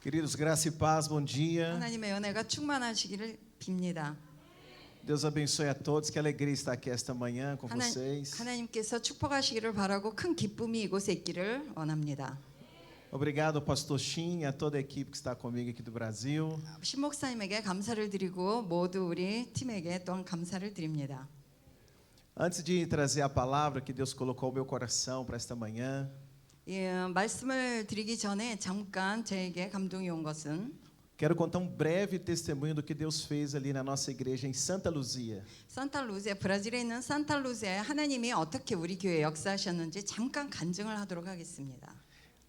Queridos, graça e paz, bom dia. 하나님의 은혜가 충만하시기를 빕니다. Deus abençoe a todos. Que alegria estar aqui esta manhã com vocês. 하나님께서 축복하시기를 바라고 큰 기쁨이 이곳에 있기를 원합니다. Obrigado ao pastor Shin e a toda a equipe que está comigo aqui do Brasil. 신 목사님에게 감사를 드리고 모두 우리 팀에게 또한 감사를 드립니다. Antes de trazer a palavra que Deus colocou no meu coração para esta manhã, 말씀을 드리기 전에 잠깐 저에게 감동이 온 것은 quero contar breve testemunho do que Deus fez ali na nossa igreja em Santa Luzia. 산타루지아 브라질에 있는 산타루지아에 하나님이 어떻게 우리 교회에 역사하셨는지 잠깐 간증을 하도록 하겠습니다.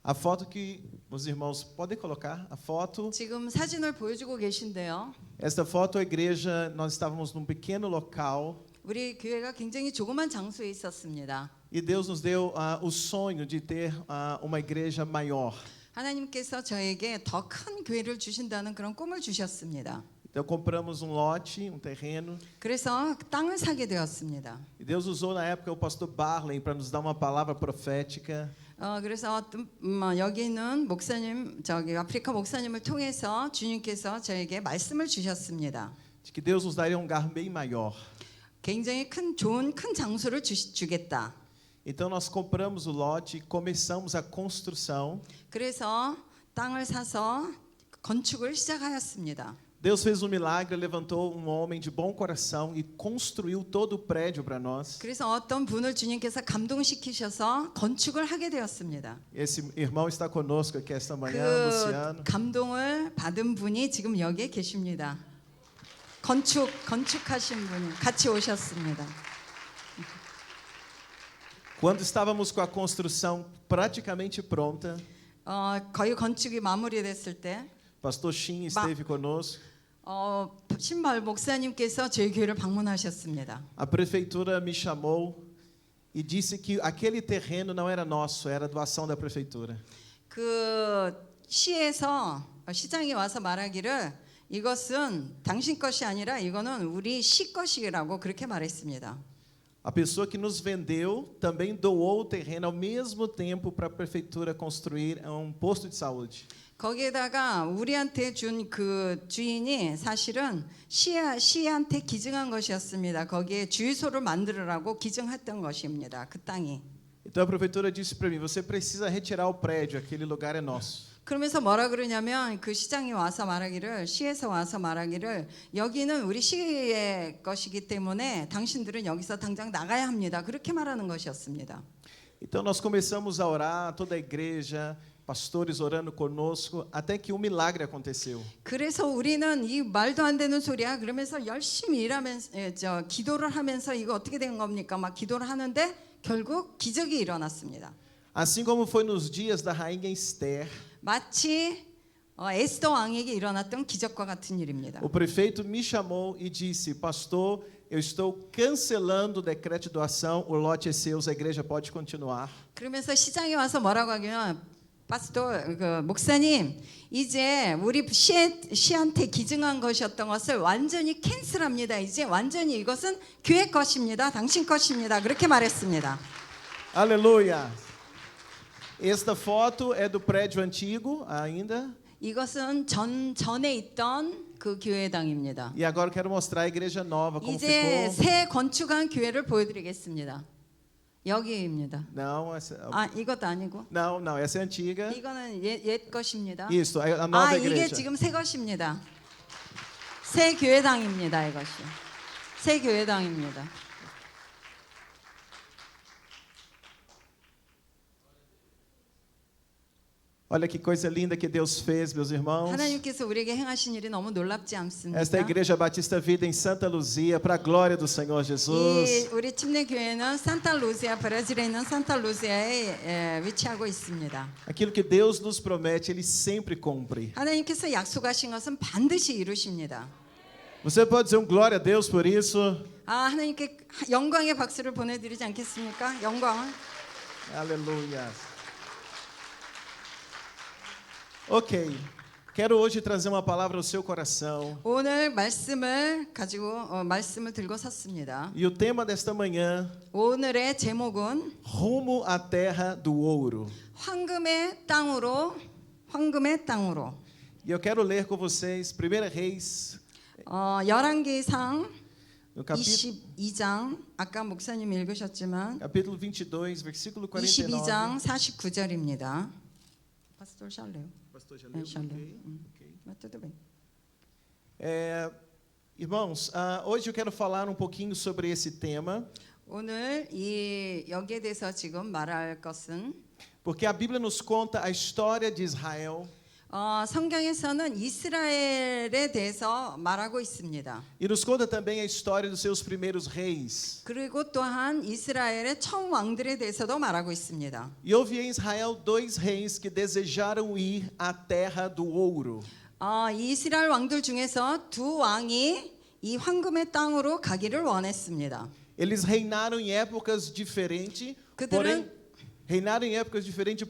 A foto que os irmãos podem colocar, a foto. 지금 사진을 보여주고 계신데요. Esta foto, a igreja, nós estávamos num pequeno local. 우리 교회가 굉장히 조그만 장소에 있었습니다. E Deus nos deu o sonho de ter uma igreja maior. 하나님께서 저에게 더 큰 교회를 주신다는 그런 꿈을 주셨습니다. Então compramos um lote, um terreno. 그래서 땅을 사게 되었습니다. E Deus usou na época o pastor Barley para nos dar uma palavra profética. 그래서 여기 있는 목사님, 아프리카 목사님을 통해서 주님께서 저에게 말씀을 주셨습니다. De que Deus nos daria um lugar bem maior. 굉장히 좋은 장소를 주겠다. Então nós compramos o lote e começamos a construção. 그래서 땅을 사서 건축을 시작하였습니다. Deus fez um milagre, levantou um homem de bom coração e construiu todo o prédio para nós. 그래서 어떤 분을 주님께서 감동시키셔서 건축을 하게 되었습니다. Esse irmão está conosco aqui esta manhã, Luciano. 감동을 받은 분이 지금 여기에 계십니다. 건축하신 분이 같이 오셨습니다. Quando estávamos com a construção praticamente pronta, 거의 건축이 마무리됐을 때 pastor Shin esteve conosco. 신발 목사님께서 저희 교회를 방문하셨습니다. A prefeitura me chamou e disse que aquele terreno não era nosso, era doação da prefeitura. 그 시에서 시장에 와서 말하기를 이것은 당신 것이 아니라 이거는 우리 시 것이라고 그렇게 말했습니다. A pessoa que nos vendeu também doou o terreno ao mesmo tempo para a prefeitura construir um posto de saúde. 거기에다가 우리한테 준 그 주인이 사실은 시한테 기증한 것이었습니다. 거기에 주유소를 만들으라고 기증했던 것입니다. 그 땅이. Então a prefeitura disse para mim: você precisa retirar o prédio, aquele lugar é nosso. 그러면서 뭐라 그러냐면 그 시장에 와서 시에서 와서 말하기를 여기는 우리 시의 것이기 때문에 당신들은 여기서 당장 나가야 합니다. 그렇게 말하는 것이었습니다. Então nós começamos a orar, toda a igreja, pastores orando conosco, até que um milagre aconteceu. 그래서 우리는 이 말도 안 되는 소리야 그러면서 열심히 일하면서 기도를 하면서 이거 어떻게 된 겁니까? 막 기도를 하는데 결국 기적이 일어났습니다. Assim como foi nos dias da rainha Esther. 마치 에스더 왕에게 일어났던 기적과 같은 일입니다. O prefeito me chamou e disse: pastor, eu estou cancelando o decreto de doação, o lote é seu, a igreja pode continuar. 그러면서 시장에 와서 뭐라고 하냐면 목사님 이제 우리 시한테 기증한 것이었던 것을 완전히 캔슬합니다. 이제 완전히 이것은 교회 것입니다. 당신 것입니다. 그렇게 말했습니다. Aleluia. Esta foto é do prédio antigo ainda. 이것은 전에 있던 그 교회당입니다. E agora eu quero mostrar a igreja nova como 이제 ficou. 새 건축한 교회를 보여드리겠습니다. 여기입니다. Não, essa, 이것도 아니고. não, essa é antiga. 이거는 옛 것입니다. Isso, a nova 이게 igreja. 지금 새 것입니다. 새 교회당입니다. 이것이 새 교회당입니다. Olha que coisa linda que Deus fez, meus irmãos. 하나님께서 우리에게 행하신 일이 너무 놀랍지 않습니까? Esta é a igreja Batista Vida em Santa Luzia, para a glória do Senhor Jesus. 우리 침례 교회는 산타루지아 브라질에 있는 산타루지아에 위치하고 있습니다. Aquilo que Deus nos promete, Ele sempre cumpre. 하나님께서 약속하신 것은 반드시 이루십니다. Você pode dizer glória a Deus por isso? 하나님께 영광의 박수를 보내드리지 않겠습니까? 영광을. Aleluia. Ok, quero hoje trazer uma palavra ao seu coração. 오늘 말씀을 들고 섰습니다. E o tema desta manhã, 오늘의 제목은 rumo à terra do ouro. 황금의 땅으로 E eu quero ler com vocês 1 Reis, 열왕기상 no capítulo 22장 아까 목사님 읽으셨지만 capítulo 22, versículo 49. 22장 49절입니다. 파스tor já leu. Pastor, já É, leu? já leu. Ok. Mas tudo bem. Irmãos, hoje eu quero falar um pouquinho sobre esse tema, 오늘 여기에 대해서 지금 말할 것은 porque a Bíblia nos conta a história de Israel 성경에서는 이스라엘에 대해서 말하고 있습니다. e nos conta também a história dos seus primeiros reis. 그리고 또한 이스라엘의 첫 왕들에 대해서도 말하고 있습니다. E houve em Israel dois reis que desejaram ir à terra do ouro. 이스라엘 왕들 중에서 두 왕이 이 황금의 땅으로 가기를 원했습니다. Eles reinaram em épocas diferentes, 그들은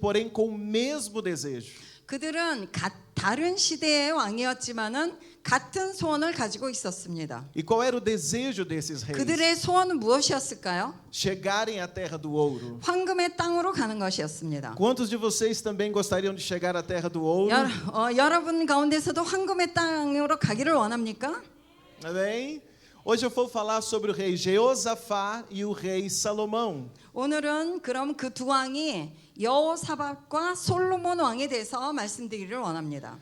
porém com o mesmo desejo. 그들은 다른 시대의 왕이었지만은 같은 소원을 가지고 있었습니다. E qual era o desejo desses reis? 그들의 소원은 무엇이었을까요? Chegarem à terra do ouro. 황금의 땅으로 가는 것이었습니다. Quantos de vocês também gostariam de chegar à terra do ouro? 여러분 가운데서도 황금의 땅으로 가기를 원합니까? Amém? Hoje eu vou falar sobre o rei Jeosafá e o rei Salomão. 오늘은 그럼 그 두 왕이 여호사밧과 솔로몬 왕에 대해서 말씀드리기를 원합니다.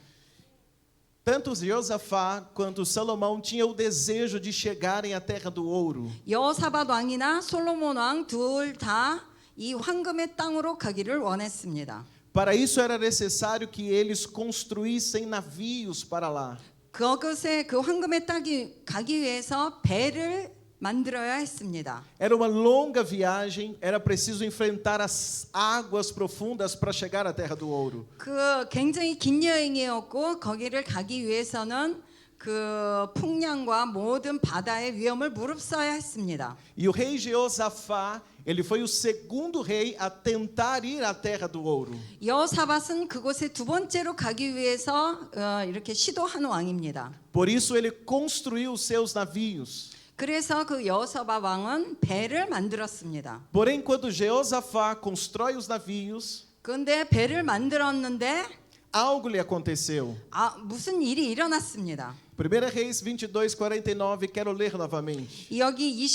Tanto Jeosafá quanto Salomão tinham o desejo de chegarem à terra do ouro. 여호사밧 왕이나 솔로몬 왕 둘 다 이 황금의 땅으로 가기를 원했습니다. Para isso era necessário que eles construíssem navios para lá. 그것에 그 황금의 땅이 가기 위해서 배를 만들어야 했습니다. Era uma longa viagem, era preciso enfrentar as águas profundas para chegar à terra do ouro. 그 굉장히 긴 여행이었고 거기를 가기 위해서는 그 풍랑과 모든 바다의 위험을 무릅써야 했습니다. E o rei Jeosafá, ele foi o segundo rei a tentar ir à terra do ouro. 여호사밧은 그곳에 두 번째로 가기 위해서 이렇게 시도한 왕입니다. Por isso ele construiu os seus navios. 그래서 그 여호사밧 왕은 배를 만들었습니다. Porém, quando Jeosafá constrói os navios, 그런데 배를 만들었는데 algo lhe aconteceu. 무슨 일이 일어났습니다. 1 Reis 22:49, quero ler novamente. 여기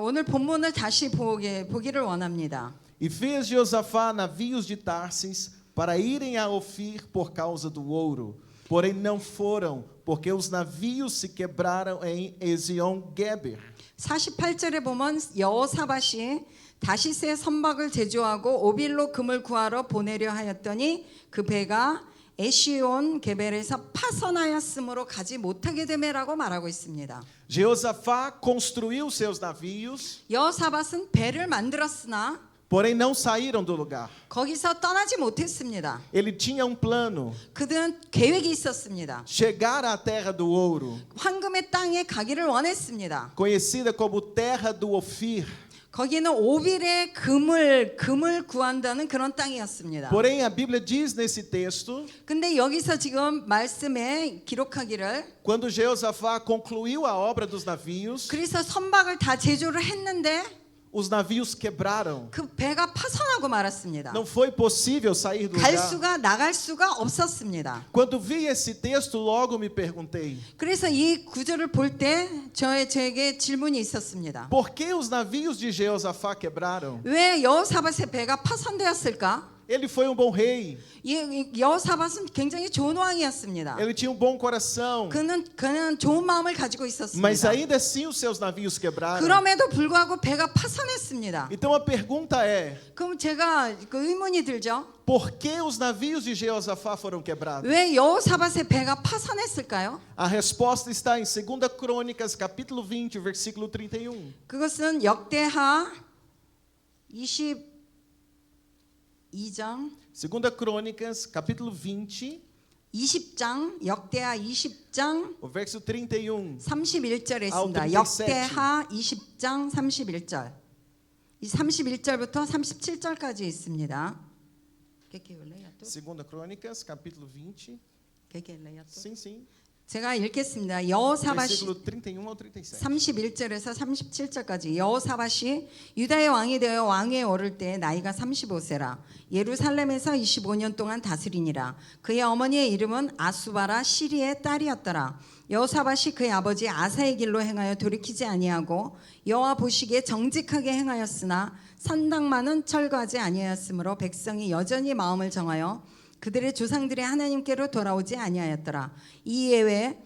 오늘 본문을 다시 보기를 원합니다. E fez Jeosafá navios de Tarsis para irem a Ofir por causa do ouro. Porém não foram, porque os navios se quebraram em Ezion-Geber. 48절에 보면 여호사밧이 다시스의 선박을 제조하고 오빌로 금을 구하러 보내려 하였더니 그 배가 에시온 게벨에서 파선하였으므로 가지 못하게 되매라고 말하고 있습니다. Jeosafá construiu seus navios, 여호사밧은 배를 만들었으나 porém não saíram do lugar. 거기서 떠나지 못했습니다. Ele tinha um plano, 그들은 계획이 있었습니다. chegar à terra do ouro, 황금의 땅에 가기를 원했습니다. conhecida como terra do Ofir. 거기는 오빌의 금을 구한다는 그런 땅이었습니다. Porém a Bíblia diz nesse texto, 근데 여기서 지금 말씀에 기록하기를 quando Jeosafá concluiu a obra dos navios, 그래서 선박을 다 제조를 했는데 os navios quebraram. 그 배가 파손하고 말았습니다. Não foi possível sair do 갈 lugar. 수가 나갈 수가 없었습니다. Quando vi esse texto, logo me perguntei: 그래서 이 구절을 볼 때 저에게 질문이 있었습니다. por que os navios de Jeosafá quebraram? 왜 여호사밧의 배가 파손되었을까? Ele foi um bom rei, 여호사밧은 굉장히 좋은 왕이었습니다. ele tinha um bom coração, 그는 좋은 마음을 가지고 mas 있었습니다. ainda assim os seus navios quebraram. 그럼에도 불구하고 배가 파손했습니다. Então a pergunta é: 그럼 제가 그 의문이 들죠. por que os navios de Jeosafá foram quebrados? 왜 여호사밧의 배가 파손했을까요? A resposta está em 2 Crônicas, capítulo 20, versículo 31. 그것은 역대하 22장 2 Crônicas, capítulo 20, 20장 역대하 20장 o verso 31. 31절에 있습니다. 37. 역대하 20장 31절. 이 31절부터 37절까지 있습니다. 2 Crônicas, capítulo 20. Sim, sim. 제가 읽겠습니다. 여호사밧이 Versículo 31 ao 37. 31절에서 37절까지 여호사밧이 유다의 왕이 되어 왕위에 오를 때 나이가 35세라 예루살렘에서 25년 동안 다스리니라. 그의 어머니의 이름은 아수바라 시리의 딸이었더라. 여호사밧이 그의 아버지 아사의 길로 행하여 돌이키지 아니하고 여호와 보시기에 정직하게 행하였으나 산당만은 철거하지 아니하였으므로 백성이 여전히 마음을 정하여 그들의 조상들의 하나님께로 돌아오지 아니하였더라. 이 예외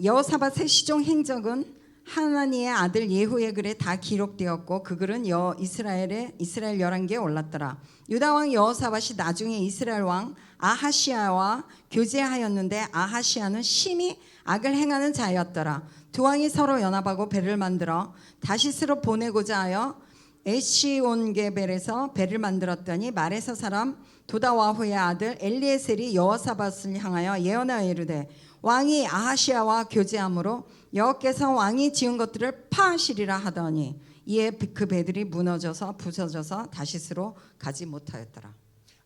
여호사밧의 시종 행적은 하나니의 아들 예후의 글에 다 기록되었고 그 글은 이스라엘 11개에 올랐더라. 유다 왕 여호사밧이 나중에 이스라엘 왕 아하시아와 교제하였는데 아하시아는 심히 악을 행하는 자였더라. 두 왕이 서로 연합하고 배를 만들어 다시스로 보내고자 하여 에시온게벨에서 배를 만들었더니 마레사 사람 도다와후의 아들 엘리에셀이 여호사밧을 향하여 예언하여 이르되 왕이 아하시아와 교제함으로 여호께서 왕이 지은 것들을 파하시리라 하더니 이에 그 배들이 무너져서 부서져서 다시스로 가지 못하였더라.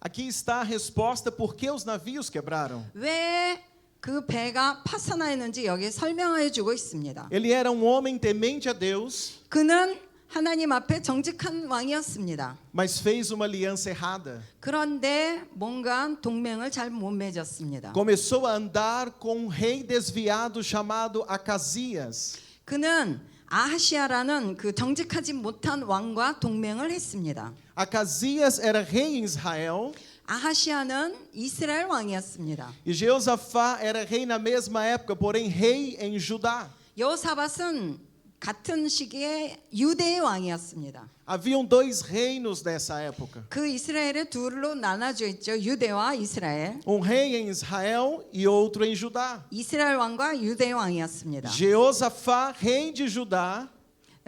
Aqui está a resposta por que os navios quebraram. 왜 그 배가 파산하였는지 여기에 설명해 주고 있습니다. Ele era um homem temente a Deus, 그는 하나님 앞에 정직한 왕이었습니다. mas fez uma aliança errada. 그런데 뭔가 동맹을 잘 못 맺었습니다. Começou a andar com um rei desviado chamado Acasias. 그는 아하시아라는 그 정직하지 못한 왕과 동맹을 했습니다. Acasias era rei em Israel 아하시아는 이스라엘 왕이었습니다. e Jeosafá era rei na mesma época, porém rei em Judá. 여호사밧은 같은 시기에 유대의 왕이었습니다. Haviam dois reinos nessa época. 그 이스라엘의 둘로 나눠져 있죠. 유대와 이스라엘. Um rei em Israel e outro em Judá. 이스라엘 왕과 유대의 왕이었습니다. Jeosafá, rei de Judá,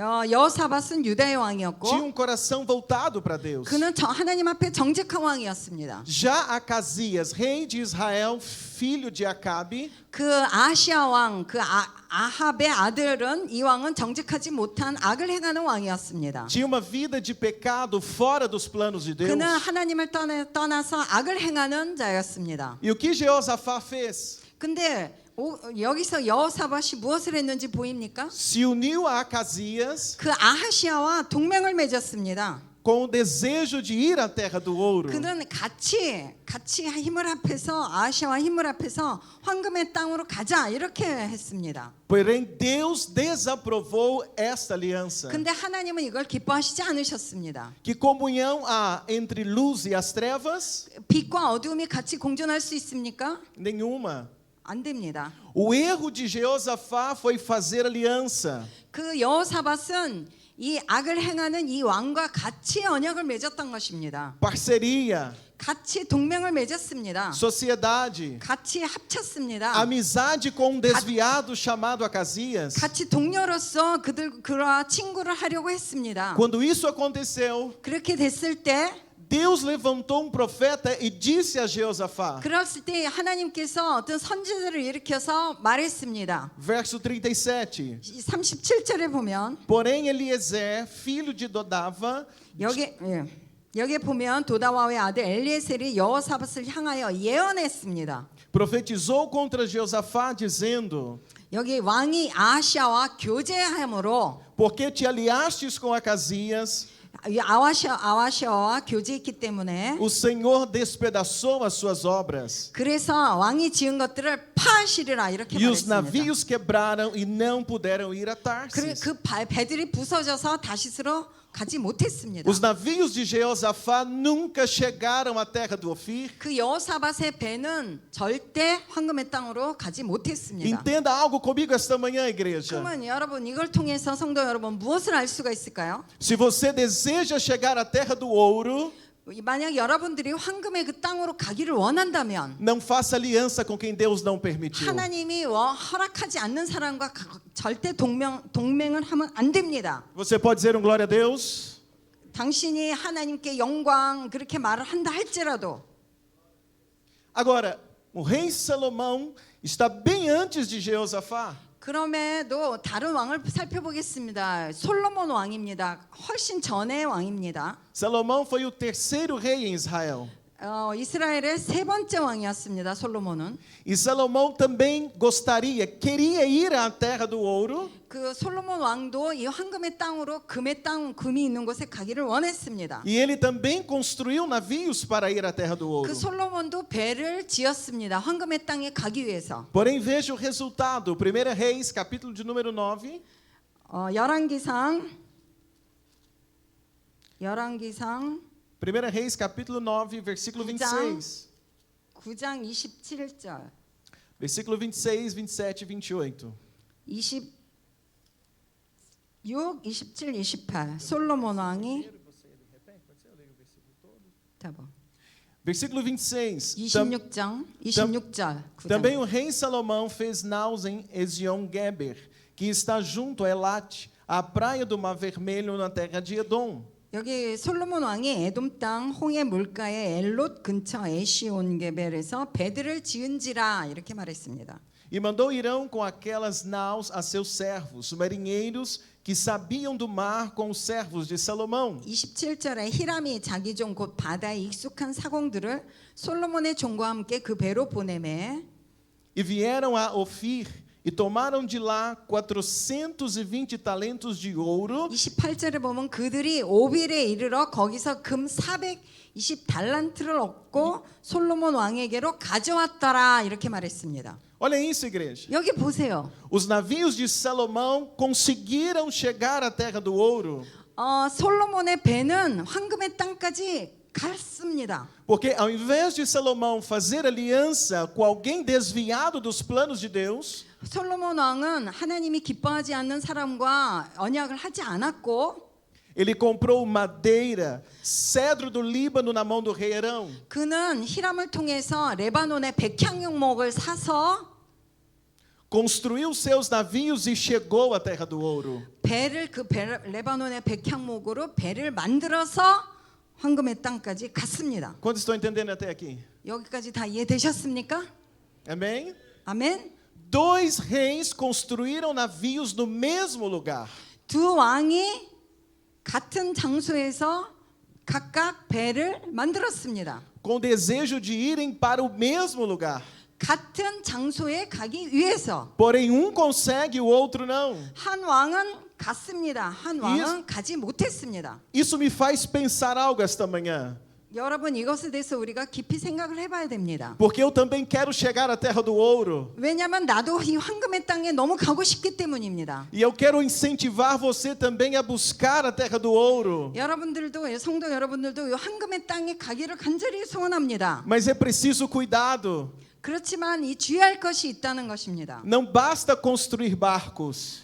여호사밧은 유다의 tinha 왕이었고 um coração voltado para Deus. 그는 하나님 앞에 정직한 왕이었습니다. Já Acasias, rei de Israel, filho de Acabe, 그 아시아 왕, 그 아합의 아들은 이 왕은 정직하지 못한 악을 행하는 왕이었습니다. tinha uma vida de pecado fora dos planos de Deus. 그는 하나님을 떠나서 악을 행하는 자였습니다. E o que Jeosafá fez? 근데 여기서 여호사밧이 무엇을 했는지 보입니까? Se uniu a Acasias 그 아하시아와 동맹을 맺었습니다. com o desejo de ir à terra do ouro. 그는 같이 힘을 합해서 아하시아와 힘을 합해서 황금의 땅으로 가자 이렇게 했습니다. Porém, Deus desaprovou esta aliança. 근데 하나님은 이걸 기뻐하시지 않으셨습니다. Que comunhão há entre luz e as trevas? 빛과 어두움이 같이 공존할 수 있습니까? Nenhuma. 안 됩니다. O erro de Jeosafá foi fazer aliança. 그 여호사밧은 이 악을 행하는 이 왕과 같이 언약을 맺었던 것입니다. Parceria, 같이 동맹을 맺었습니다. sociedade, 같이 합쳤습니다. amizade com um desviado chamado Acasias. 같이 동료로서 그와 친구를 하려고 했습니다. Quando isso aconteceu, 그렇게 됐을 때 Deus levantou um profeta e disse a Jeosafá. 그랬을 때 하나님께서 어떤 선지자를 일으켜서 말했습니다. Verso 37. 37절에 보면 Porém Eliezer, filho de Dodava, 여기에 보면 도다와의 아들 엘리에셀이 여호사밧을 향하여 예언했습니다. profetizou contra Jeosafá dizendo: 여기 왕이 아하시아와 교제함으로 Porque te aliastes com Acasias, 아하시아와 교제했기 때문에 o Senhor despedaçou as suas obras. 그래서 왕이 지은 것들을 파하시리라 이렇게 E os 말했습니다. navios quebraram e não puderam ir a Tarsis. 그 배들이 부서져서 다시스로 가지 못했습니다. Os navios de Jeosafá nunca chegaram à terra do Ofir. 그 여호사밧의 배는 절대 황금의 땅으로 가지 못했습니다. Entenda algo comigo esta manhã, igreja. 그러면 여러분 이걸 통해서 성도 여러분 무엇을 알 수가 있을까요? Se você deseja chegar à terra do ouro, 만약 여러분들이 황금의 그 땅으로 가기를 원한다면 não faça aliança com quem Deus não permitiu. 하나님이 허락하지 않는 사람과 절대 동맹을 하면 안 됩니다. Você pode dizer um glória a Deus? 당신이 하나님께 영광 그렇게 말을 한다 할지라도 Agora, o rei Salomão está bem antes de Jeosafá. 그럼에도 다른 왕을 살펴보겠습니다. 솔로몬 왕입니다. 훨씬 전의 왕입니다. Salomão foi o terceiro rei em Israel. 이스라엘의 세 번째 왕이었습니다. 솔로몬은. E Salomão também queria ir à terra do ouro. 그 솔로몬 왕도 이 황금의 땅으로 금이 있는 곳에 가기를 원했습니다. E ele também construiu navios para ir à terra do ouro. 그 솔로몬도 배를 지었습니다. 황금의 땅에 가기 위해서. Porém, veja o resultado. 1 Reis, capítulo de número 9. 열왕기상 1 Reis, capítulo 9, versículo 26. 9장 27절. Versículo 26, 27 e 28. 26, 27, 28. 솔로몬 왕이 Versículo 26. 26장 26절. Também o rei Salomão fez naus em Ezion-Geber, que está junto a Elat, à praia do Mar Vermelho, na terra de Edom. 여기 솔로몬 왕이 에돔 땅 홍해 물가의 엘롯 근처 에시온게벨에서 배들을 지은지라 이렇게 말했습니다. E mandou Irão com aquelas naus a seus servos, marinheiros que sabiam do mar, com os servos de Salomão. 27절에 히람이 자기 종 곧 바다에 익숙한 사공들을 솔로몬의 종과 함께 그 배로 보내매 E vieram a Ofir e tomaram de lá 420 talentos de ouro. 28절에 보면 그들이 오빌에 이르러 거기서 금 420달란트를 얻고 솔로몬 왕에게로 가져왔더라 이렇게 말했습니다. Olha isso, igreja. 여기 보세요. Os navios de Salomão conseguiram chegar à terra do ouro. 솔로몬의 배는 황금의 땅까지 갔습니다. Porque ao invés de Salomão fazer aliança com alguém desviado dos planos de Deus, 솔로몬 왕은 하나님이 기뻐하지 않는 사람과 언약을 하지 않았고 ele comprou madeira, cedro do Líbano na mão do rei Herão. 그는 히람을 통해서 레바논의 백향목을 사서 Construiu seus navios e chegou à terra do ouro. 레바논의 백향목으로 배를 만들어서 황금의 땅까지 갔습니다. Quantos estão entendendo até aqui? 여기까지 다 이해되셨습니까? Amém? 아멘. Dois reis construíram navios no mesmo lugar. 두 왕이 같은 장소에서 각각 배를 만들었습니다. Com desejo de irem para o mesmo lugar. 같은 장소에 가기 위해서. Porém, um consegue e o outro não. 한 왕은 갔습니다. 한 왕은 가지 못했습니다. Isso me faz pensar algo esta manhã. 여러분 이것에 대해서 우리가 깊이 생각을 해봐야 됩니다. Porque eu também quero chegar à terra do ouro. 왜냐하면 나도 이 황금의 땅에 너무 가고 싶기 때문입니다. E eu quero incentivar você também a buscar a terra do ouro. 여러분들도 성도 여러분들도 이 황금의 땅에 가기를 간절히 소원합니다. Mas é preciso cuidado. 그렇지만 이 주의할 것이 있다는 것입니다. Não basta construir barcos.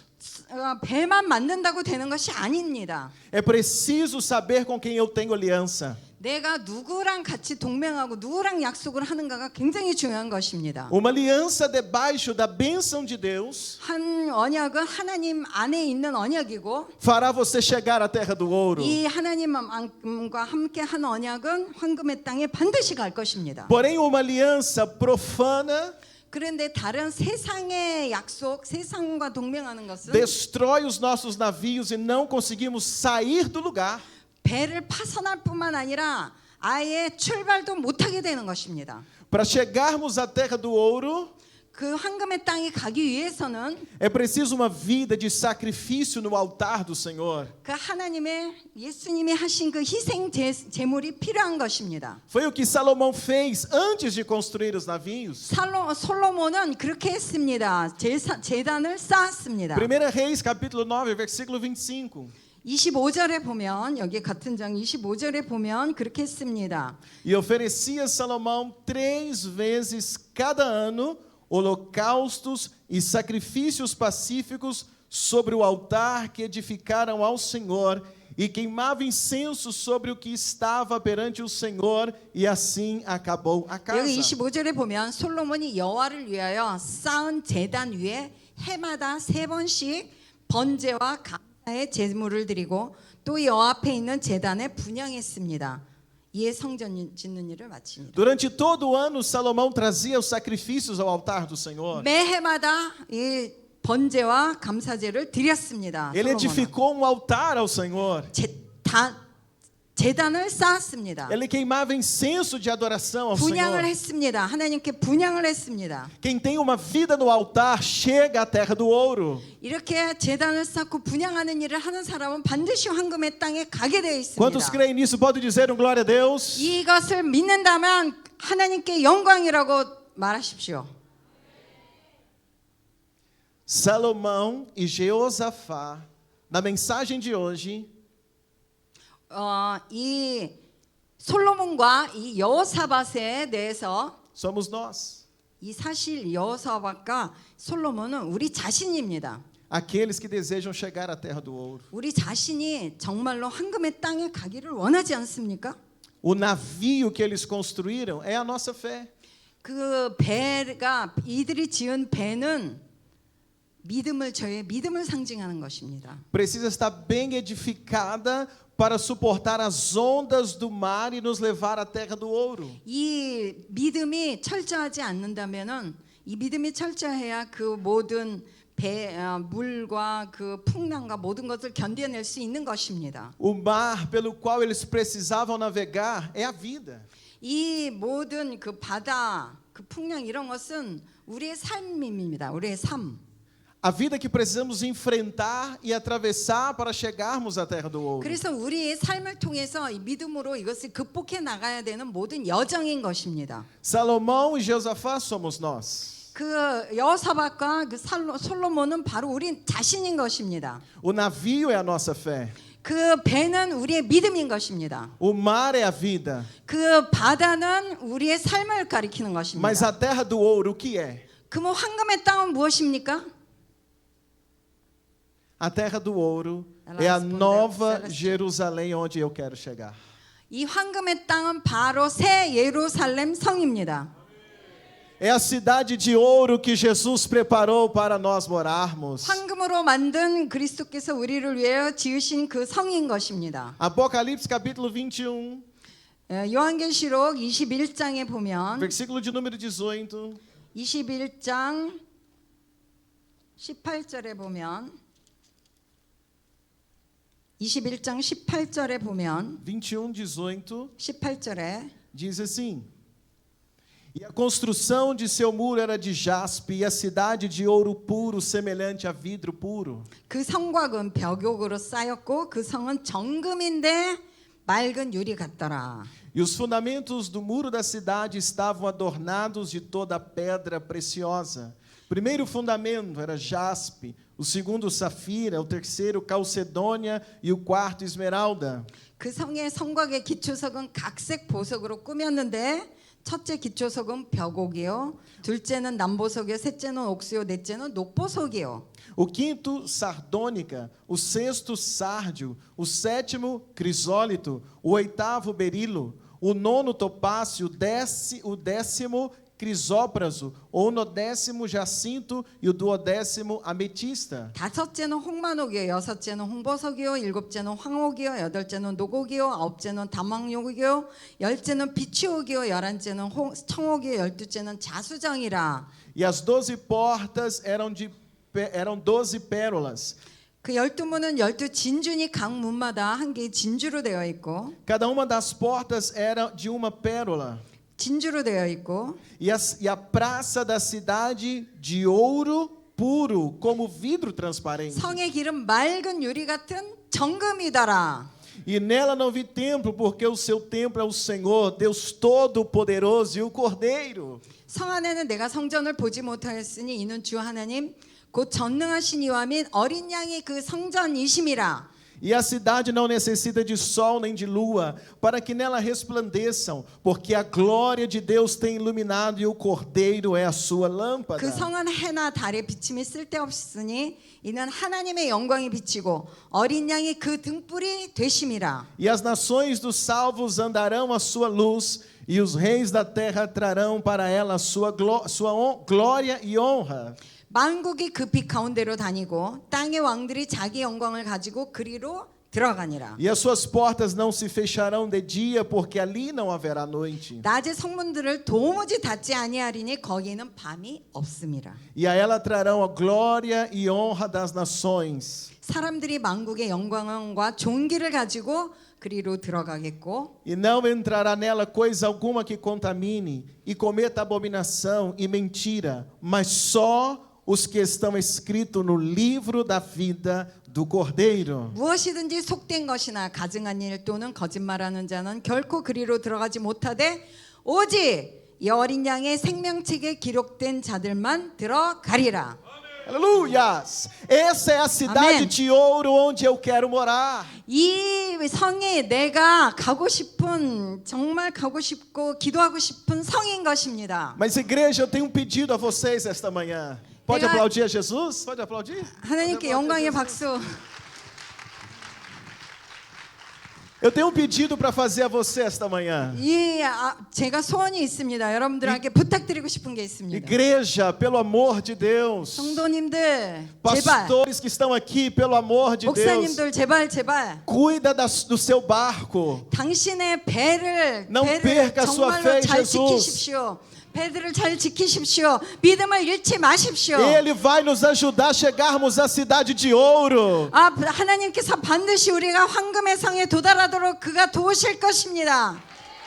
배만 만든다고 되는 것이 아닙니다. É preciso saber com quem eu tenho aliança. 내가 누구랑 같이 동맹하고 누구랑 약속을 하는가가 굉장히 중요한 것입니다. Uma aliança debaixo da bênção de Deus 한 언약은 하나님 안에 있는 언약이고 fará você chegar à terra do ouro. 이 하나님과 함께 한 언약은 황금의 땅에 반드시 갈 것입니다. Porém, uma aliança profana 그런데 다른 세상의 약속, 세상과 동맹하는 것은 destrói os nossos navios e não conseguimos sair do lugar. 배를 파손할 뿐만 아니라 아예 출발도 못하게 되는 것입니다. Para chegarmos à terra do ouro, 그 황금의 땅에 가기 위해서는 é preciso uma vida de sacrifício no altar do Senhor. 그 하나님의 예수님이 하신 그 희생 제물이 필요한 것입니다. Foi o que Salomão fez antes de construir os navios. 솔로몬은 그렇게 했습니다. 제단을 쌓았습니다. 1 Reis, capítulo 9, versículo 25. 25절에 보면 여기 같은 장 25절에 보면 그렇게 했습니다. E oferecia Salomão 3 vezes cada ano holocaustos e sacrifícios pacíficos sobre o altar que edificaram ao Senhor e queimava incenso sobre o que estava perante o Senhor e assim acabou a casa. 여기 25절에 보면 솔로몬이 여호와를 위하여 쌓은 제단 위에 해마다 3번씩 번제와 감사의 제물을 드리고 또 여호와 앞에 있는 제단에 분향했습니다. 이에 성전 짓는 일을 마치니라. Durante todo o ano Salomão trazia os sacrifícios ao altar do Senhor. 매해마다 이 번제와 감사제를 드렸습니다. Ele edificou um altar ao Senhor. 제단을 쌓았습니다. Ele queimava incenso de adoração ao 분향을 Senhor. 했습니다. 하나님께 분향을 했습니다. Quem tem uma vida no altar chega à terra do ouro. 이렇게 제단을 쌓고 분향하는 일을 하는 사람은 반드시 황금의 땅에 가게 되어 Quantos 있습니다. creem nisso podem dizer glória a Deus? 이것을 믿는다면 하나님께 영광이라고 말하십시오. Salomão e Jeosafá, na mensagem de hoje, 이 솔로몬과 이 여호사밧에 대해서 somos nós. 이 사실 여호사밧과 솔로몬은 우리 자신입니다. Aqueles que desejam chegar à terra do ouro. 우리 자신이 정말로 황금의 땅에 가기를 원하지 않습니까? O navio que eles construíram é a nossa fé. 그 배가 이들이 지은 배는 저의 믿음을 상징하는 것입니다. Precisa estar bem edificada para suportar as ondas do mar e nos levar à terra do ouro. 이 믿음이 철저하지 않는다면은 이 믿음이 철저해야 그 모든 물과 그 풍랑과 모든 것을 견뎌낼 수 있는 것입니다. O mar pelo qual eles precisavam navegar é a vida. 이 모든 그 바다, 그 풍랑 이런 것은 우리의 삶입니다. 우리의 삶. A vida que precisamos enfrentar e atravessar para chegarmos à terra do ouro. 그래서 우리의 삶을 통해서 이 믿음으로 이것을 극복해 나가야 되는 모든 여정인 것입니다. Salomão e Josafá somos nós. 그 여호사밧과 그 솔로몬은 바로 우리 자신인 것입니다. O navio é a nossa fé. 그 배는 우리의 믿음인 것입니다. O mar é a vida. 그 바다는 우리의 삶을 가리키는 Mas 것입니다. a terra do ouro, o que é? 그러면 황금의 땅은 무엇입니까? A terra do ouro Ela é a respondeu, nova Celestina. Jerusalém onde eu quero chegar. 이 황금의 땅은 바로 새 예루살렘 성입니다. É a cidade de ouro que Jesus preparou para nós morarmos. 황금으로 만든 그리스도께서 우리를 위하여 지으신 그 성인 것입니다. Apocalipse capítulo 21, 요한계시록 21장에 보면 versículo de número 18. 21장 18절에 보면 21장 18절에 보면 21, 18 18절에 diz assim: E a construção de seu muro era de jaspe e a cidade de ouro puro, semelhante a vidro puro. 그 성곽은 벽옥으로 쌓였고 그 성은 정금인데 맑은 유리 같더라. E os fundamentos do muro da cidade estavam adornados de toda pedra preciosa. O primeiro fundamento era jaspe, o segundo safira, o terceiro calcedônia e o quarto esmeralda. 그 성의 성곽의 기초석은 각색 보석으로 꾸몄는데 첫째 기초석은 벽옥이요, 둘째는 남보석이요, 셋째는 옥수요, 넷째는 녹보석이요. O quinto, sardônica, o sexto, sárdio, o sétimo, crisólito, o oitavo, berilo, o nono, topácio, o décimo, crisópraso, o unodécimo, jacinto e o duodécimo, ametista. 다섯째는 홍만옥이요, 여섯째는 홍보석이요, 일곱째는 황옥이요, 여덟째는 녹옥이요, 아홉째는 담황옥이요, 열째는 비추옥이요, 열한째는 청옥이요, 열두째는 자수정이라. E as 12 portas eram 12 pérolas. 그 12문은 12진주니 각 문마다 한 개의 진주로 되어 있고 Cada uma das portas era de uma pérola. 진주로 되어 있고 E a praça da cidade de ouro puro, como vidro transparente. 성의 길은 맑은 유리 같은 정금이더라. E nela não vi templo, porque o seu templo é o Senhor, Deus Todo-Poderoso e o Cordeiro. 성 안에는 내가 성전을 보지 못하였으니 이는 주 하나님 곧 전능하신 이와 및 어린 양이 그 성전이심이라. E a cidade não necessita de sol nem de lua, para que nela resplandeçam, porque a glória de Deus tem iluminado e o Cordeiro é a sua lâmpada. 그 성은 해나 달의 비침이 쓸데없으니 이는 하나님의 영광이 비치고 어린 양이 그 등불이 되심이라. E as nações dos salvos andarão à sua luz, e os reis da terra trarão para ela a sua glória e honra. 만국이 그 빛 가운데로 다니고 땅의 왕들이 자기 영광을 가지고 그리로 들어가니라. E as suas portas não se fecharão de dia, porque ali não haverá noite. 낮의 성문들을 도무지 닫지 아니하리니 거기에는 밤이 없음이라. E a ela trarão a glória e honra das nações. 사람들이 만국의 영광과 존귀를 가지고 그리로 들어가겠고 e não entrará nela coisa alguma que contamine, e cometa abominação e mentira, mas só os que estão escritos no livro da vida do Cordeiro. 무엇이든지 속된 것이나 가증한 일 또는 거짓말하는 자는 결코 그리로 들어가지 못하되 o직 이 어린 양의 생명책에 기록된 자들만 들어가리라. Aleluias! Essa é a cidade Amém. de ouro onde eu quero morar. 이 성이 내가 가고 싶은 정말 가고 싶고 기도하고 싶은 성인 것입니다. Mas igreja, eu tenho um pedido a vocês esta manhã. Pode Pegar- aplaudir a Jesus? Pode aplaudir? 하나님께 영광의 박수. Eu tenho um pedido para fazer a você esta manhã. 제가 소원이 있습니다. 여러분들에게 부탁드리고 싶은 게 있습니다. Igreja, pelo amor de Deus. 성도님들 제발, Pastores que estão aqui, pelo amor de Deus. 목사님들 제발 Cuida do seu barco. 당신의 배를 Não perca a sua 정말로 fé em 잘 Jesus. 지키십시오. 배들을 잘 지키십시오. 믿음을 잃지 마십시오. Ele vai nos ajudar a chegarmos à cidade de ouro. 하나님께서 반드시 우리가 황금의 성에 도달하도록 그가 도우실 것입니다.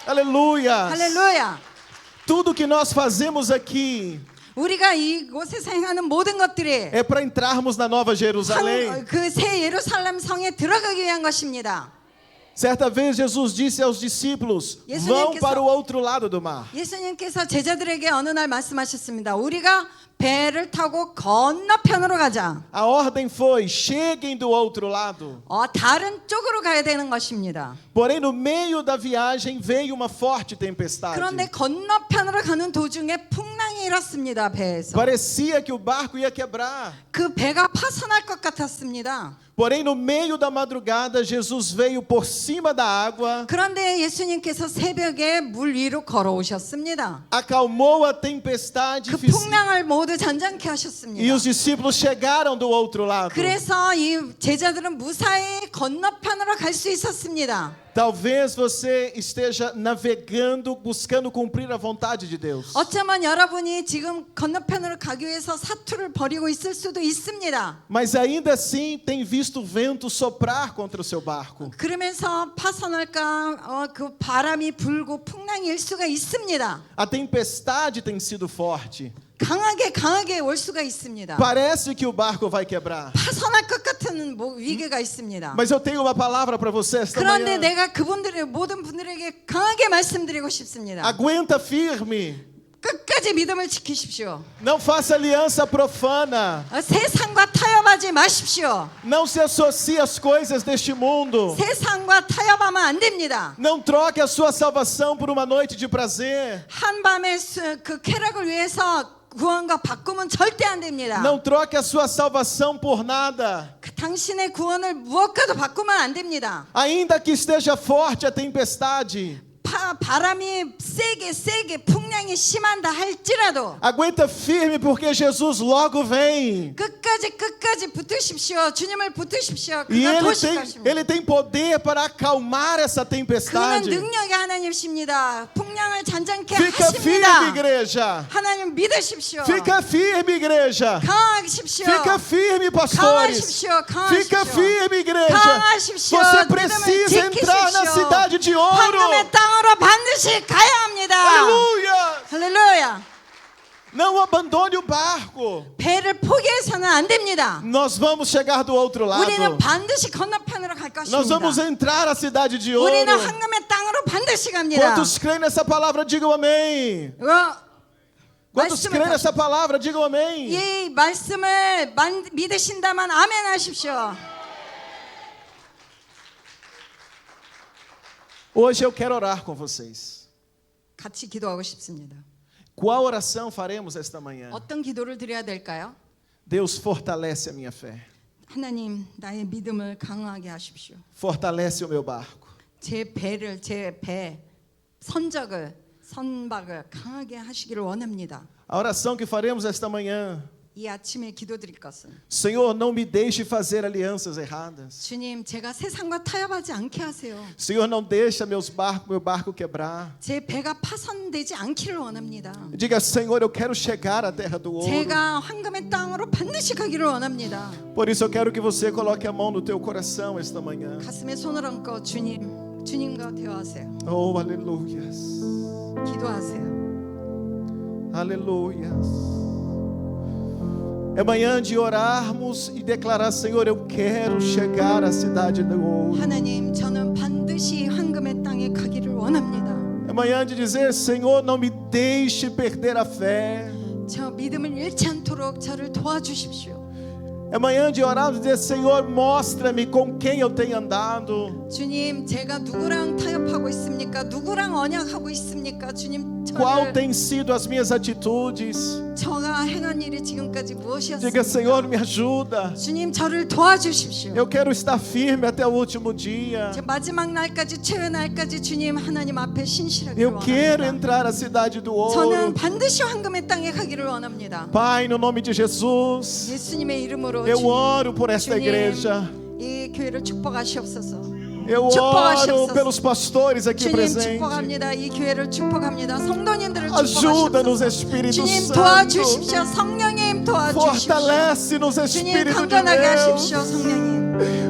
Aleluia. 할렐루야. Tudo que nós fazemos aqui 우리가 이곳에서 행하는 모든 것들이 é para entrarmos na Nova Jerusalém. 그 새 예루살렘 성에 들어가기 위한 것입니다. Certa vez Jesus disse aos discípulos: vão para o outro lado do mar. 예수님께서 제자들에게 어느 날 말씀하셨습니다. 우리가 배를 타고 건너편으로 가자. A ordem foi: cheguem do outro lado. 다른 쪽으로 가야 되는 것입니다. Porém, no meio da viagem veio uma forte tempestade. 그런데 건너편으로 가는 도중에 풍랑이 일었습니다. 배에서. Parecia que o barco ia quebrar. 그 배가 파손할 것 같았습니다. Porém, no meio da madrugada, Jesus veio por cima da água, 그런데 예수님께서 새벽에 물 위로 걸어오셨습니다. acalmou a tempestade 그 풍랑을 모두 잔잔케 e 하셨습니다. os discípulos chegaram do outro lado. 그래서 이 제자들은 무사히 건너편으로 갈 수 있었습니다. Talvez você esteja navegando, buscando cumprir a vontade de Deus. 어쩌면 여러분이 지금 건너편으로 가기 위해서 사투를 벌이고 있을 수도 있습니다. Mas ainda assim tem visto o vento soprar contra o seu barco. 그러면서 파손할까 그 바람이 불고 풍랑이 일 수가 있습니다. A tempestade tem sido forte. 강하게 올 수가 있습니다. Parece que o barco vai quebrar. 파손할 것 같은 위기가 있습니다. Mas eu tenho uma palavra para você esta 그런데 manhã. 내가 그분들의 모든 분들에게 강하게 말씀드리고 싶습니다. Aguenta firme. 끝까지 믿음을 지키십시오. Não faça aliança profana. 세상과 타협하지 마십시오. Não se associe às coisas deste mundo. 세상과 타협하면 안 됩니다. Não troque a sua salvação por uma noite de prazer. 한밤의 그 쾌락을 위해서 구원과 바꾸면 절대 안 됩니다. Não troque a sua salvação por nada. 당신의 구원을 무엇과도 바꾸면 안 됩니다. Ainda que esteja forte a tempestade, 바람이 세게 풍랑이 심한다 할지라도 aguenta firme porque Jesus logo vem. 끝까지 붙으십시오. 주님을 붙으십시오. E 그가 도우실 것입니다. ele tem poder para acalmar essa 그는 tempestade. 능력의 하나님이십니다. 풍랑을 잔잔케 Fica firme, 하십니다. igreja. 하나님 믿으십시오. Fica firme, igreja. 강하십시오. Fica firme, pastores. 강하십시오. Fica firme, igreja. 강하십시오. Você 믿음을 precisa entrar na 지키십시오. cidade de ouro. 황금의 땅으로 반드시 가야 합니다. Aleluia! 할렐루야. Não abandone o barco. 배를 포기해서는 안 됩니다. Nós vamos chegar do outro lado. 우리는 반드시 건너편으로 갈 Nós 것입니다. vamos entrar na cidade de ouro. 우리는 황금의 땅으로 반드시 갑니다. Quantos creem nessa palavra, digam amém. Quantos creem nessa palavra, digam amém. 이 말씀을 믿으신다면 아멘 하십시오. Hoje eu quero orar com vocês. 같이 기도하고 싶습니다. Qual oração faremos esta manhã? 어떤 기도를 드려야 될까요? Deus, fortalece a minha fé. 하나님, 나의 믿음을 강하게 하십시오. Fortalece o meu barco. 제 배 선박을 강하게 하시기를 원합니다. A oração que faremos esta manhã. 이 아침에 기도드릴 것은 Senhor, não me deixe fazer alianças erradas. 주님, 제가 세상과 타협하지 않게 하세요. Senhor, não deixa meu barco quebrar. 제 배가 파손되지 않기를 원합니다. Diga, Senhor, eu quero chegar à terra do ouro. 제가 황금의 땅으로 반드시 가기를 원합니다. Por isso eu quero que você coloque a mão no teu coração esta manhã. 가슴에 손을 얹고 주님과 대화하세요. Oh, aleluias. 기도하세요. Aleluias. É manhã de orarmos e declarar, Senhor, eu quero chegar à cidade do ouro. 하나님, 저는 반드시 황금의 땅에 가기를 원합니다. É manhã de dizer, Senhor, não me deixe perder a fé. 저 믿음을 잃지 않도록 저를 도와주십시오. É manhã de orar e dizer, Senhor, mostra-me com quem eu tenho andado. 주님, 제가 누구랑 타협하고 있습니까? 누구랑 언약하고 있습니까? 주님, Qual 저를 tem sido as minhas atitudes? 저가 행한 일이 지금까지 Diga, 무엇이었습니까? Senhor, me ajuda. 주님, 저를 도와주십시오. Eu quero estar firme até o último dia. 제 마지막 날까지, 최후 날까지 주님 하나님 앞에 신실하기를 Eu quero 원합니다. entrar à cidade do ouro. 저는 반드시 황금의 땅에 가기를 원합니다. Pai, no nome de Jesus, 예수님의 이름으로 eu 주님, oro por esta 주님, igreja. 이 교회를 축복하시옵소서. Eu oro 축복하시옵소서. pelos pastores aqui 주님 presentes. 축복합니다. 이 교회를 축복합니다. 성도님들을 Ajuda-nos, 축복하시옵소서. Espírito 주님 Santo. 도와주십시오. 성령님 도와주십시오. Fortalece-nos, 주님 Espírito de 강건하게 하십시오. Deus. 성령님.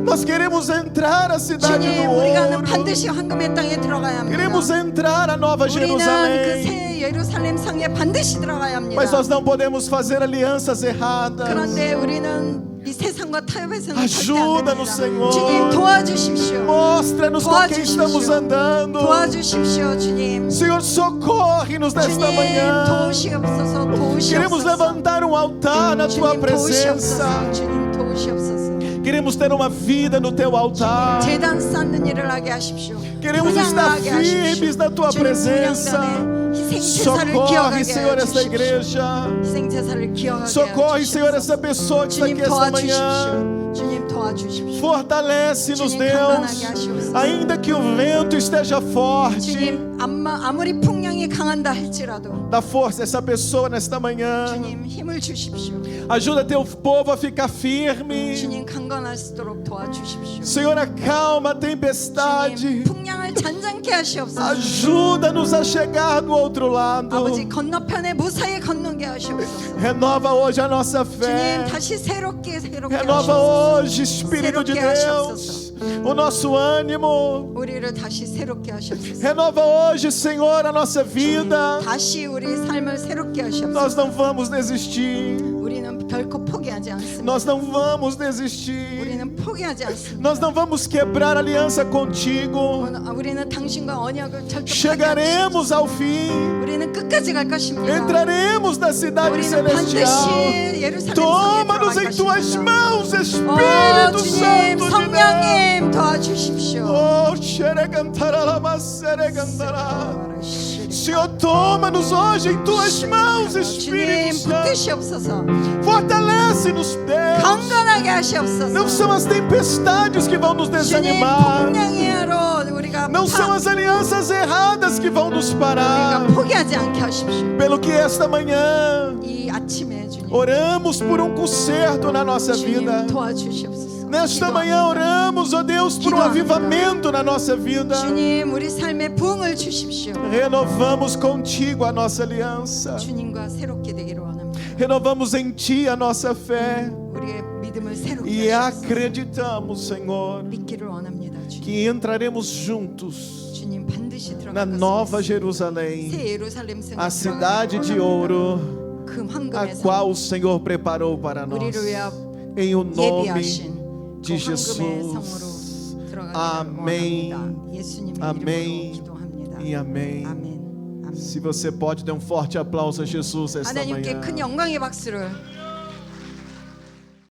Nós queremos entrar à cidade 주님, do 우리가는 ouro. 반드시 황금의 땅에 들어가야 합니다. Queremos entrar à Nova 우리는 그 Jerusalém. 새 예루살렘 성에 반드시 들어가야 합니다. Mas nós não podemos fazer alianças erradas. 그런데 우리는 이 세상과 타협해서는 절대 안 Ajuda-nos, 됩니다. Senhor. 주님 도와주십시오. Mostra-nos com quem estamos andando. 도와주십시오, 주님. Senhor, socorre-nos nesta 주님 manhã. 도우시옵소서, Queremos 도우시옵소서. levantar um altar na tua 주님 presença. 도우시옵소서, 주님 도우시옵소서. Queremos ter uma vida no teu altar. 재단 쌓는 일을 하게 하십시오. Queremos estar 분양하게 하십시오. firmes na tua 주님 presença. 분양단에 희생제사를 Socorre, 기억하게 Senhor, 하여 esta 주십시오. igreja. 희생제사를 기억하게 Socorre, 하여 Senhor, essa 주십시오. pessoa que está 주님 aqui esta manhã. 도와주십시오. 주님 도와주십시오. Fortalece-nos, 주님 Deus. 강건하게 하시옵소서. Ainda que o vento esteja forte, 주님 아무리 풍랑이 강한다 할지라도 dá força a essa pessoa nesta manhã. 주님 힘을 주십시오. Ajuda teu povo a ficar firme. 주님 강건할 수 있도록 도와주십시오. Senhor, acalma a 주님 tempestade. 풍랑을 잔잔케 하시옵소서. Ajuda-nos a chegar do outro lado. 아버지 건너편에 무사히 건너게 하시옵소서. Renova hoje a nossa 주님 fé. 다시 새롭게 Renova 하시옵소서. hoje, Espírito de 새롭게 Deus, 하시옵소서. o nosso ânimo. 우리를 다시 새롭게 하시옵소서. Renova hoje, Senhor, a nossa vida. 다시 우리 삶을 새롭게 하시옵소서. Nós não vamos desistir. 우리는 결코 포기하지 않습니다. Nós não vamos desistir. 우리는 포기하지 않습니다. Nós não vamos quebrar aliança contigo. 우리는 당신과 언약을 절대 파괴하지 Chegaremos ao fim. 우리는 끝까지 갈 것입니다. Entraremos na cidade 우리는 celestial. 반드시 예루살렘 성에 Toma-nos 들어갈 em tuas 것입니다. mãos, Espírito 주님 Santo de Deus. 성령님 도와주십시오. Oh, xeregantaralamasseregantará. Senhor, toma-nos hoje em tuas mãos, Espírito 주님 Santo. 붙드시옵소서. Fortalece-nos, Deus. 강건하게 하시옵소서. Não são as tempestades que vão nos 주님 desanimar. 풍랑이로 우리가 Não são as alianças erradas que vão nos parar. 우리가 포기하지 않게 하십시오. Pelo que esta manhã 이 아침에 주님 oramos por um conserto na nossa vida. 주님 도와주시옵소서. Nesta manhã oramos, ó Deus, por um avivamento na nossa vida. 주님 우리 삶에 부흥을 주십시오. Renovamos contigo a nossa aliança. 주님과 새롭게 되기를 원합니다. Renovamos em ti a nossa fé. 우리의 믿음을 새롭게 E 하시옵소서. acreditamos, Senhor, 믿기를 원합니다. 주님. que entraremos juntos 주님 반드시 na 들어갈 Nova 것입니다. Jerusalém, 새 예루살렘 성에 a cidade de 들어가기를 ouro, 원합니다. 그 a 황금의 성 qual o Senhor preparou para nós. 우리를 위하여 Em o nome 예비하신 de 그 황금의 Jesus. 성으로 들어가기를 Amém. 원합니다. 예수님의 Amém. 이름으로 기도합니다. E amém. 아멘. 아멘. Se você pode, dê um forte aplauso a Jesus esta 하나님께 manhã. 큰 영광의 박수를